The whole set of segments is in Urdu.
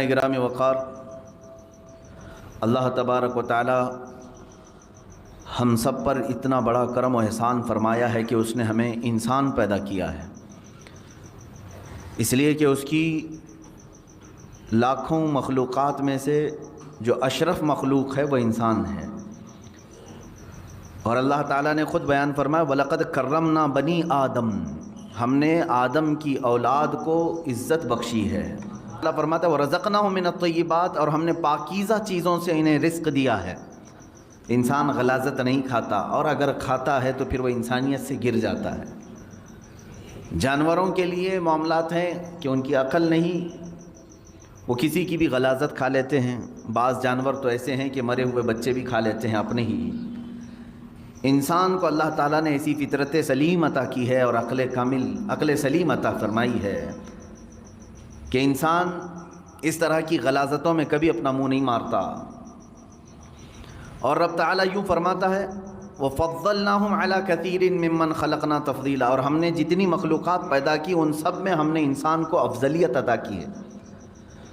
گرامی وقار، اللہ تبارک و تعالی ہم سب پر اتنا بڑا کرم و احسان فرمایا ہے کہ اس نے ہمیں انسان پیدا کیا ہے، اس لیے کہ اس کی لاکھوں مخلوقات میں سے جو اشرف مخلوق ہے وہ انسان ہے۔ اور اللہ تعالیٰ نے خود بیان فرمایا وَلَقَدْ كَرَّمْنَا بَنِي آدم، ہم نے آدم کی اولاد کو عزت بخشی ہے۔ اللہ فرماتا ہے وَرَزَقْنَاهُم مِّنَ الطَّيِّبَاتِ، اور ہم نے پاکیزہ چیزوں سے انہیں رزق دیا ہے۔ انسان غلاظت نہیں کھاتا، اور اگر کھاتا ہے تو پھر وہ انسانیت سے گر جاتا ہے۔ جانوروں کے لیے معاملات ہیں کہ ان کی عقل نہیں، وہ کسی کی بھی غلاظت کھا لیتے ہیں۔ بعض جانور تو ایسے ہیں کہ مرے ہوئے بچے بھی کھا لیتے ہیں اپنے ہی۔ انسان کو اللہ تعالیٰ نے ایسی فطرت سلیم عطا کی ہے اور عقل سلیم عطا فرمائی ہے کہ انسان اس طرح کی غلاظتوں میں کبھی اپنا منہ نہیں مارتا۔ اور رب تعالیٰ یوں فرماتا ہے وَفَضَّلْنَاهُمْ عَلَى كَثِيرٍ مِّمَّنْ خَلَقْنَا تَفْضِيلًا، اور ہم نے جتنی مخلوقات پیدا کی ان سب میں ہم نے انسان کو افضلیت عطا کی ہے۔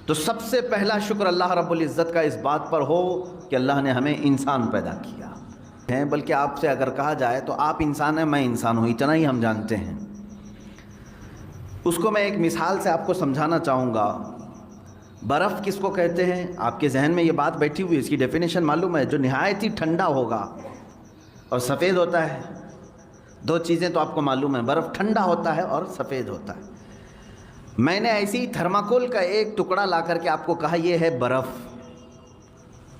تو سب سے پہلا شکر اللہ رب العزت کا اس بات پر ہو کہ اللہ نے ہمیں انسان پیدا کیا ہے۔ بلکہ آپ سے اگر کہا جائے تو آپ انسان ہیں، میں انسان ہوں، اتنا ہی ہم جانتے ہیں۔ اس کو میں ایک مثال سے آپ کو سمجھانا چاہوں گا۔ برف کس کو کہتے ہیں؟ آپ کے ذہن میں یہ بات بیٹھی ہوئی، اس کی ڈیفینیشن معلوم ہے؟ جو نہایت ہی ٹھنڈا ہوگا اور سفید ہوتا ہے۔ دو چیزیں تو آپ کو معلوم ہیں، برف ٹھنڈا ہوتا ہے اور سفید ہوتا ہے۔ میں نے ایسی ہی تھرماکول کا ایک ٹکڑا لا کر کے آپ کو کہا یہ ہے برف،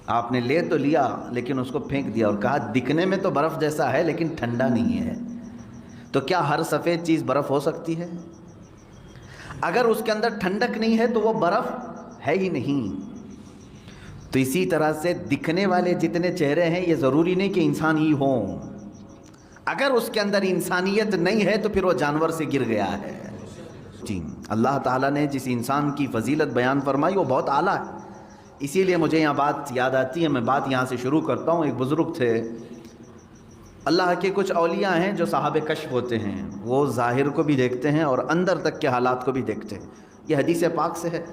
آپ نے لے تو لیا لیکن اس کو پھینک دیا اور کہا دکھنے میں تو برف جیسا ہے لیکن ٹھنڈا نہیں ہے۔ تو کیا ہر سفید چیز برف ہو سکتی ہے؟ اگر اس کے اندر ٹھنڈک نہیں ہے تو وہ برف ہے ہی نہیں۔ تو اسی طرح سے دکھنے والے جتنے چہرے ہیں یہ ضروری نہیں کہ انسان ہی ہوں۔ اگر اس کے اندر انسانیت نہیں ہے تو پھر وہ جانور سے گر گیا ہے۔ جی، اللہ تعالیٰ نے جس انسان کی فضیلت بیان فرمائی وہ بہت اعلیٰ ہے، اسی لیے مجھے یہاں بات یاد آتی ہے، میں بات یہاں سے شروع کرتا ہوں۔ ایک بزرگ تھے، اللہ کے کچھ اولیاء ہیں جو صاحب کشف ہوتے ہیں، وہ ظاہر کو بھی دیکھتے ہیں اور اندر تک کے حالات کو بھی دیکھتے ہیں۔ یہ حدیث پاک سے ہے،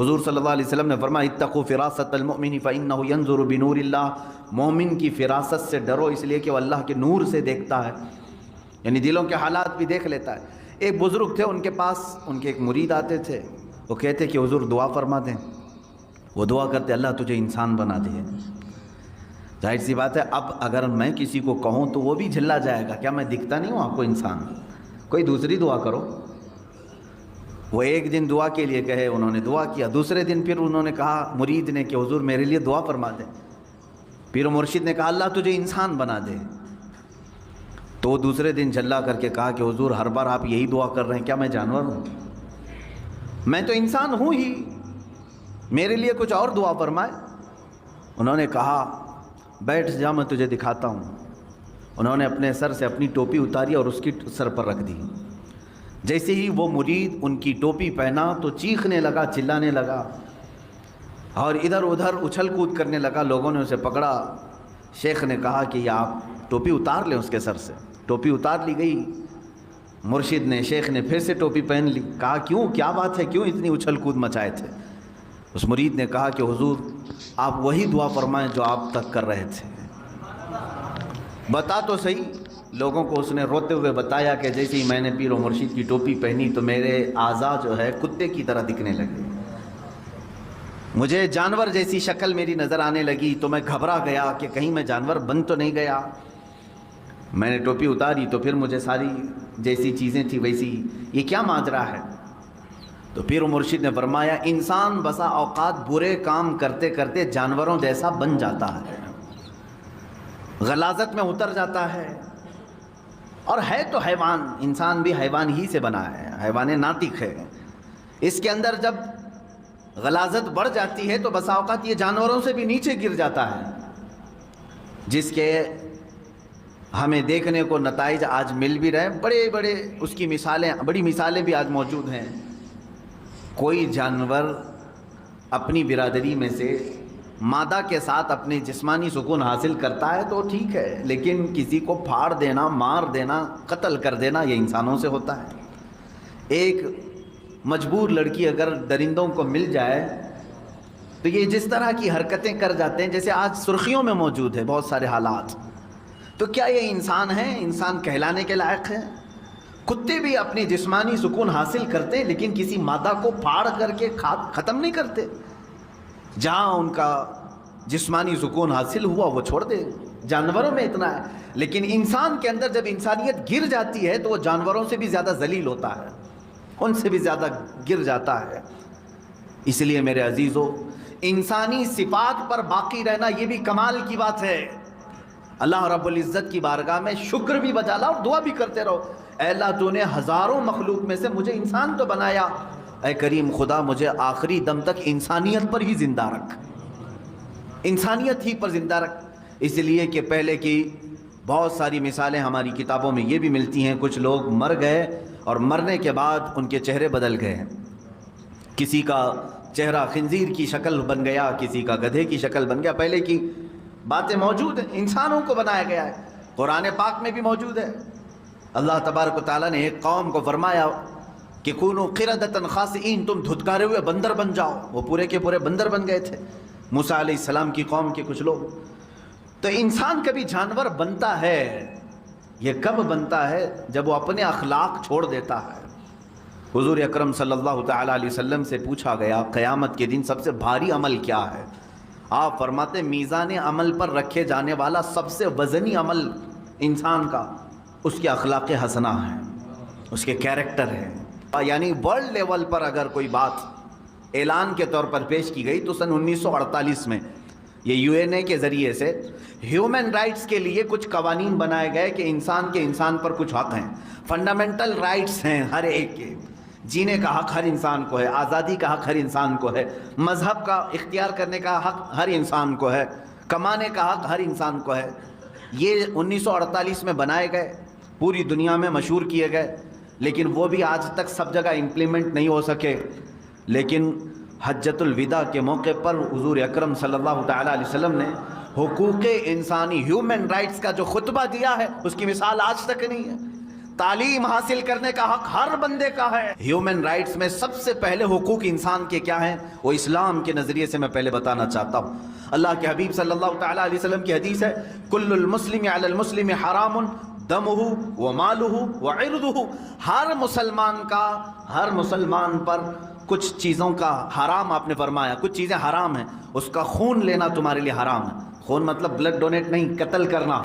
حضور صلی اللہ علیہ وسلم نے فرمایا اتقوا فراست المؤمن فإنه ينظر بنور اللہ، مومن کی فراست سے ڈرو اس لیے کہ وہ اللہ کے نور سے دیکھتا ہے، یعنی دلوں کے حالات بھی دیکھ لیتا ہے۔ ایک بزرگ تھے، ان کے پاس ان کے ایک مرید آتے تھے، وہ کہتے کہ حضور دعا فرما دیں۔ وہ دعا کرتے اللہ تجھے انسان بنا دے۔ ظاہر سی بات ہے اب اگر میں کسی کو کہوں تو وہ بھی جھلا جائے گا، کیا میں دکھتا نہیں ہوں آپ کو انسان؟ کوئی دوسری دعا کرو۔ وہ ایک دن دعا کے لیے کہے، انہوں نے دعا کیا، دوسرے دن پھر انہوں نے کہا مرید نے کہ حضور میرے لیے دعا فرما دیں۔ پھر مرشد نے کہا اللہ تجھے انسان بنا دے۔ تو دوسرے دن جھلا کر کے کہا کہ حضور ہر بار آپ یہی دعا کر رہے ہیں، کیا میں جانور ہوں؟ میں تو انسان ہوں ہی، میرے لیے کچھ اور دعا فرمائے۔ انہوں نے کہا بیٹھ جا میں تجھے دکھاتا ہوں۔ انہوں نے اپنے سر سے اپنی ٹوپی اتاری اور اس کی سر پر رکھ دی۔ جیسے ہی وہ مرید ان کی ٹوپی پہنا تو چیخنے لگا، چلانے لگا اور ادھر ادھر اچھل کود کرنے لگا۔ لوگوں نے اسے پکڑا۔ شیخ نے کہا کہ یہ آپ ٹوپی اتار لیں اس کے سر سے۔ ٹوپی اتار لی گئی۔ مرشد نے، شیخ نے پھر سے ٹوپی پہن لی۔ کہا کیوں، کیا بات ہے، کیوں اتنی اچھل کود مچائے تھے؟ اس مرید نے کہا کہ حضور آپ وہی دعا فرمائیں جو آپ تک کر رہے تھے۔ بتا تو صحیح۔ لوگوں کو اس نے روتے ہوئے بتایا کہ جیسے ہی میں نے پیر و مرشد کی ٹوپی پہنی تو میرے اعضاء جو ہے کتے کی طرح دکھنے لگے، مجھے جانور جیسی شکل میری نظر آنے لگی، تو میں گھبرا گیا کہ کہیں میں جانور بن تو نہیں گیا۔ میں نے ٹوپی اتاری تو پھر مجھے ساری جیسی چیزیں تھی ویسی، یہ کیا ماجرا ہے؟ تو پھر مرشد نے فرمایا انسان بسا اوقات برے کام کرتے کرتے جانوروں جیسا بن جاتا ہے، غلاظت میں اتر جاتا ہے، اور ہے تو حیوان، انسان بھی حیوان ہی سے بنا ہے، حیوان ناطق ہے۔ اس کے اندر جب غلاظت بڑھ جاتی ہے تو بسا اوقات یہ جانوروں سے بھی نیچے گر جاتا ہے، جس کے ہمیں دیکھنے کو نتائج آج مل بھی رہے، بڑے بڑے اس کی مثالیں، بڑی مثالیں بھی آج موجود ہیں۔ کوئی جانور اپنی برادری میں سے مادہ کے ساتھ اپنے جسمانی سکون حاصل کرتا ہے تو ٹھیک ہے، لیکن کسی کو پھاڑ دینا، مار دینا، قتل کر دینا یہ انسانوں سے ہوتا ہے۔ ایک مجبور لڑکی اگر درندوں کو مل جائے تو یہ جس طرح کی حرکتیں کر جاتے ہیں، جیسے آج سرخیوں میں موجود ہے بہت سارے حالات، تو کیا یہ انسان ہیں؟ انسان کہلانے کے لائق ہیں؟ کتے بھی اپنی جسمانی سکون حاصل کرتے لیکن کسی مادہ کو پھاڑ کر کے ختم نہیں کرتے، جہاں ان کا جسمانی سکون حاصل ہوا وہ چھوڑ دے۔ جانوروں میں اتنا ہے، لیکن انسان کے اندر جب انسانیت گر جاتی ہے تو وہ جانوروں سے بھی زیادہ ذلیل ہوتا ہے، ان سے بھی زیادہ گر جاتا ہے۔ اس لیے میرے عزیزو، انسانی صفات پر باقی رہنا یہ بھی کمال کی بات ہے۔ اللہ رب العزت کی بارگاہ میں شکر بھی بجا لاؤ اور دعا بھی کرتے رہو، اے اللہ تو نے ہزاروں مخلوق میں سے مجھے انسان تو بنایا، اے کریم خدا مجھے آخری دم تک انسانیت پر ہی زندہ رکھ، انسانیت ہی پر زندہ رکھ۔ اس لیے کہ پہلے کی بہت ساری مثالیں ہماری کتابوں میں یہ بھی ملتی ہیں، کچھ لوگ مر گئے اور مرنے کے بعد ان کے چہرے بدل گئے، کسی کا چہرہ خنزیر کی شکل بن گیا، کسی کا گدھے کی شکل بن گیا۔ پہلے کی باتیں موجود ہیں، انسانوں کو بنایا گیا ہے، قرآن پاک میں بھی موجود ہے۔ اللہ تبارک و تعالیٰ نے ایک قوم کو فرمایا کہ کونوا قردۃ خاسئین، تم دھتکارے ہوئے بندر بن جاؤ، وہ پورے کے پورے بندر بن گئے تھے، موسیٰ علیہ السلام کی قوم کے کچھ لوگ۔ تو انسان کبھی جانور بنتا ہے، یہ کب بنتا ہے؟ جب وہ اپنے اخلاق چھوڑ دیتا ہے۔ حضور اکرم صلی اللہ تعالیٰ علیہ وسلم سے پوچھا گیا قیامت کے دن سب سے بھاری عمل کیا ہے؟ آپ فرماتے میزان عمل پر رکھے جانے والا سب سے وزنی عمل انسان کا اس کے اخلاق حسنہ ہیں، اس کے کیریکٹر ہیں۔ یعنی ورلڈ لیول پر اگر کوئی بات اعلان کے طور پر پیش کی گئی تو سن 1948 میں یہ UN کے ذریعے سے ہیومن رائٹس کے لیے کچھ قوانین بنائے گئے کہ انسان پر کچھ حق ہیں، فنڈامنٹل رائٹس ہیں ہر ایک کے، جینے کا حق ہر انسان کو ہے، آزادی کا حق ہر انسان کو ہے، مذہب کا اختیار کرنے کا حق ہر انسان کو ہے، کمانے کا حق ہر انسان کو ہے۔ یہ 1948 میں بنائے گئے، پوری دنیا میں مشہور کیے گئے، لیکن وہ بھی آج تک سب جگہ امپلیمنٹ نہیں ہو سکے۔ لیکن حجۃ الوداع کے موقع پر حضور اکرم صلی اللہ تعالیٰ علیہ وسلم نے حقوق انسانی، ہیومن رائٹس کا جو خطبہ دیا ہے اس کی مثال آج تک نہیں ہے۔ تعلیم حاصل کرنے کا حق ہر بندے کا ہے۔ ہیومن رائٹس میں سب سے پہلے حقوق انسان کے کیا ہیں، وہ اسلام کے نظریے سے میں پہلے بتانا چاہتا ہوں۔ اللہ کے حبیب صلی اللہ تعالیٰ علیہ وسلم کی حدیث ہے، کل المسلم علی المسلم حرام دمہ ومالہ وعرضہ، ہر مسلمان پر کچھ چیزوں کا حرام، آپ نے فرمایا کچھ چیزیں حرام ہیں، اس کا خون لینا تمہارے لیے حرام ہے۔ خون مطلب بلڈ ڈونیٹ نہیں، قتل کرنا،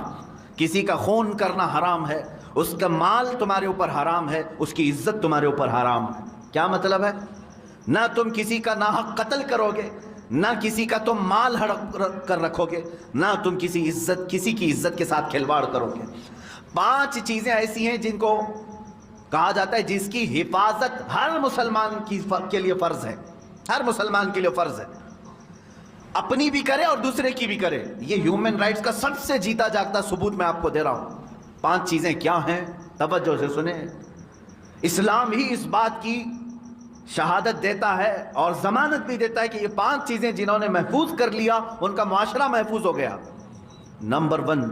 کسی کا خون کرنا حرام ہے، اس کا مال تمہارے اوپر حرام ہے، اس کی عزت تمہارے اوپر حرام ہے۔ کیا مطلب ہے؟ نہ تم کسی کا ناحق قتل کرو گے، نہ کسی کا تم مال ہڑپ کر رکھو گے، نہ تم کسی کی عزت کے ساتھ کھلواڑ کرو گے۔ 5 چیزیں ایسی ہیں جن کو کہا جاتا ہے جس کی حفاظت ہر مسلمان کے لیے فرض ہے، ہر مسلمان کے لیے فرض ہے، اپنی بھی کرے اور دوسرے کی بھی کرے۔ یہ ہیومن رائٹس کا سب سے جیتا جاگتا ثبوت میں آپ کو دے رہا ہوں۔ 5 چیزیں کیا ہیں؟ توجہ سے سنیں۔ اسلام ہی اس بات کی شہادت دیتا ہے اور ضمانت بھی دیتا ہے کہ یہ 5 چیزیں جنہوں نے محفوظ کر لیا ان کا معاشرہ محفوظ ہو گیا۔ نمبر 1،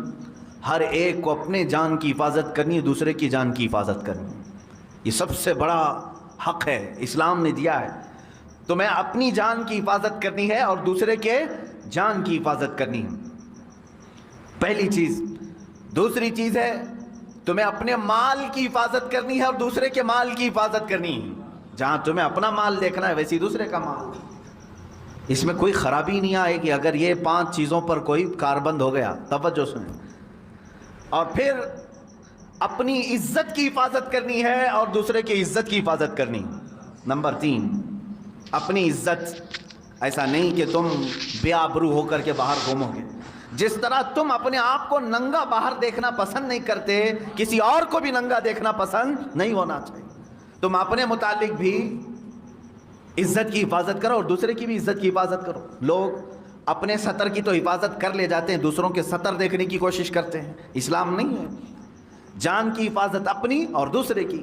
ہر ایک کو اپنے جان کی حفاظت کرنی ہے، دوسرے کی جان کی حفاظت کرنی ہے۔ یہ سب سے بڑا حق ہے، اسلام نے دیا ہے۔ تمہیں اپنی جان کی حفاظت کرنی ہے اور دوسرے کے جان کی حفاظت کرنی ہے، پہلی چیز۔ دوسری چیز ہے تمہیں اپنے مال کی حفاظت کرنی ہے اور دوسرے کے مال کی حفاظت کرنی ہے۔ جہاں تمہیں اپنا مال دیکھنا ہے ویسی دوسرے کا مال۔ اس میں کوئی خرابی نہیں آئے گی اگر یہ 5 چیزوں پر کوئی کاربند ہو گیا۔ توجہ سنیں۔ اور پھر اپنی عزت کی حفاظت کرنی ہے اور دوسرے کی عزت کی حفاظت کرنی۔ نمبر 3، اپنی عزت، ایسا نہیں کہ تم بے آبرو ہو کر کے باہر گھومو گے۔ جس طرح تم اپنے آپ کو ننگا باہر دیکھنا پسند نہیں کرتے، کسی اور کو بھی ننگا دیکھنا پسند نہیں ہونا چاہیے۔ تم اپنے متعلق بھی عزت کی حفاظت کرو اور دوسرے کی بھی عزت کی حفاظت کرو۔ لوگ اپنے سطر کی تو حفاظت کر لے جاتے ہیں، دوسروں کے سطر دیکھنے کی کوشش کرتے ہیں۔ اسلام نہیں ہے۔ جان کی حفاظت اپنی اور دوسرے کی،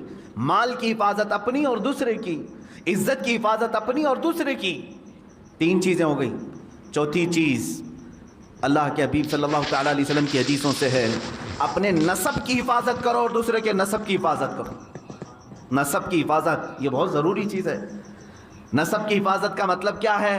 مال کی حفاظت اپنی اور دوسرے کی، عزت کی حفاظت اپنی اور دوسرے کی۔ 3 چیزیں ہو گئی۔ چوتھی چیز اللہ کے حبیب صلی اللہ تعالیٰ علیہ وسلم کی حدیثوں سے ہے، اپنے نسب کی حفاظت کرو اور دوسرے کے نسب کی حفاظت کرو۔ نسب کی حفاظت یہ بہت ضروری چیز ہے۔ نسب کی حفاظت کا مطلب کیا ہے؟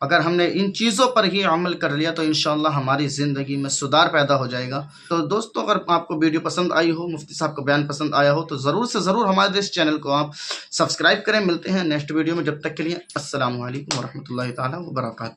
اگر ہم نے ان چیزوں پر ہی عمل کر لیا تو انشاءاللہ ہماری زندگی میں سدھار پیدا ہو جائے گا۔ تو دوستو، اگر آپ کو ویڈیو پسند آئی ہو، مفتی صاحب کا بیان پسند آیا ہو، تو ضرور سے ضرور ہمارے اس چینل کو آپ سبسکرائب کریں۔ ملتے ہیں نیکسٹ ویڈیو میں، جب تک کے لیے السلام علیکم ورحمۃ اللہ تعالیٰ وبرکاتہ۔